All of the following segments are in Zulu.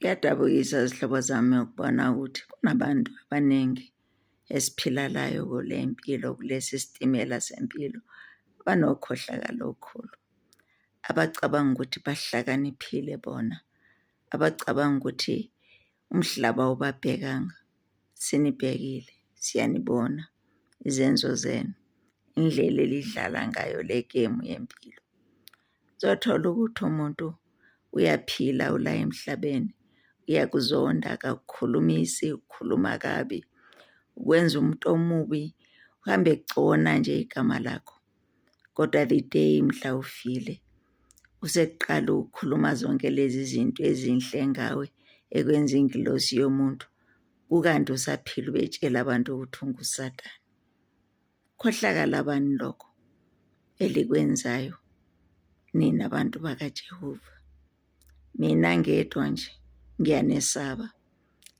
Kuyadabukisa zihlobo zami ukubona ukuthi kunabantu abaningi esiphila layo kule mpilo, kulesi sitimela sempilo, banokhohlakalo okukhulu. Abacabanga ukuthi bahlakaniphile bona, abacabanga ukuthi umhlaba ubabhekanga. Sinibhekile, siyanibona izenzo zenu, indlela elidlala ngayo le gemu yempilo. Uzothola ukuthi umuntu uyaphila ula emhlabeni, uyakuzonda, akakukhulumisi, ukhuluma kabi, ukwenza umuntu omubi, uhambe egcona nje igama lakho. Kodwa the day mhla ufile, useqala ukukhuluma zonke lezi zinto ezinhle ngawe ekwenza ingilosi yomuntu, kukanti usaphila ubetshela abantu ukuthi unguSathane. Khohlakala bani lokho elikwenzayo nina bantu bakaJehova? Mina ngedwa nje ngiyanesaba,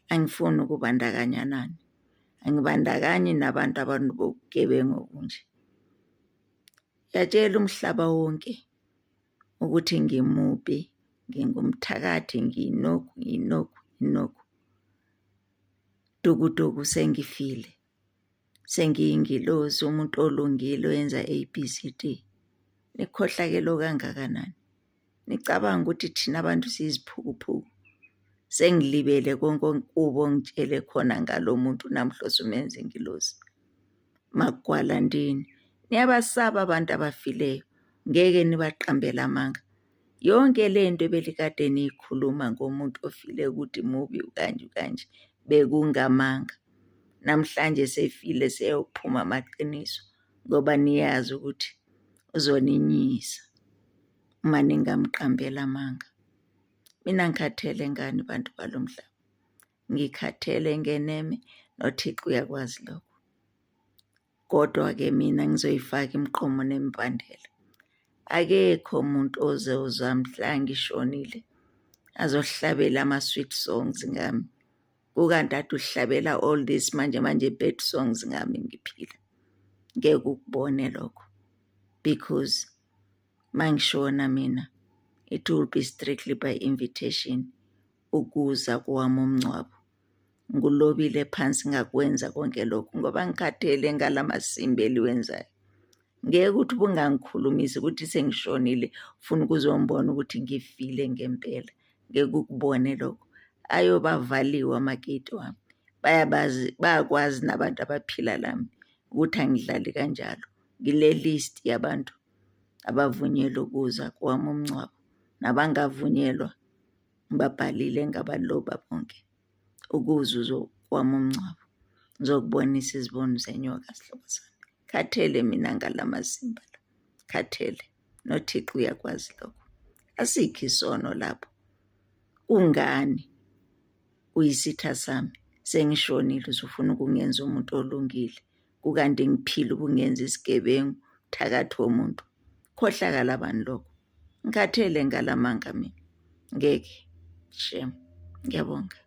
angifuni ukubandakanya nani, angibandakanyi nabantu bobugebengu obunje. Yatshela umhlaba wonke ukuthi ngimubi, ngingumthakathi, ngiyinokhu. Dukuduku sengifile, sengiyingilosi, umuntu olungile oyenza ABCD. Nikhohlakele kangakanani? Nicabanga ukuthi thina abantu siyiziphukuphuku? Sengilibele konke kubo ngitshele khona ngalo muntu namhla osumenza ingilosi. Magwalandini, niyabasaba abantu abafileyo, ngeke nibaqambele amanga. Yonke le nto ebelikade niyikhuluma ngomuntu ofile ukuthi mubi ukanje bekungamanga. Namhlanje sefile seyophuma amaqiniso ngoba niyazi ukuthi uzoninyisa uma ningamqambela amanga. Mina ngikhathele ngani bantu balomhlaba? Ngikhathele ngeneme, noThixo uyakwazi lokho. Kodwa-ke mina ngizoyifaka imiqomo nemibandela. Akekho umuntu ozoza mhla ngishonile azohlabela ama-sweet songs ngami, kukanti ade uhlabela all this manje bad songs ngami ngiphila. Ngeke ukubone lokho, because mangishona mina, it will be strictly by invitation, ukuza kwami umngcwabo. Ngulobile phansi ngakwenza konke lokhu ngoba ngikhathele ngalamasimbi eliwenzayo. Ngeke ukuthi bungangikhulumisi ukuthi sengishonile ufuna ukuzombona ukuthi ngifile ngempela. Ngeke ukubone lokho. Ayobavaliwe amagate wami. Bayakwazi nabantu abaphila lami ukuthi angidlali kanjalo. Ngile list yabantu abavunyelwe ukuza kwami umngcwabo, nabangavunyelwa ngibabhalile ngabaloba bonke ukuza kwami umngcwabo. Ngizokubonisa iziboni zenyoka sihlobo sami. Khathele mina ngalamasimba la, khathele, noThixo uyakwazi lokho. Asikho isono lapho. Ungani uyisitha sami? Sengishonile uzofuna ukungenza umuntu olungile, kukanti ngiphila ukungenza isigebengu, thakathi womuntu. Khohlakala bani lokho? Ngikhathele ngalamanga mina. Ngeke, shame. Ngiyabonga.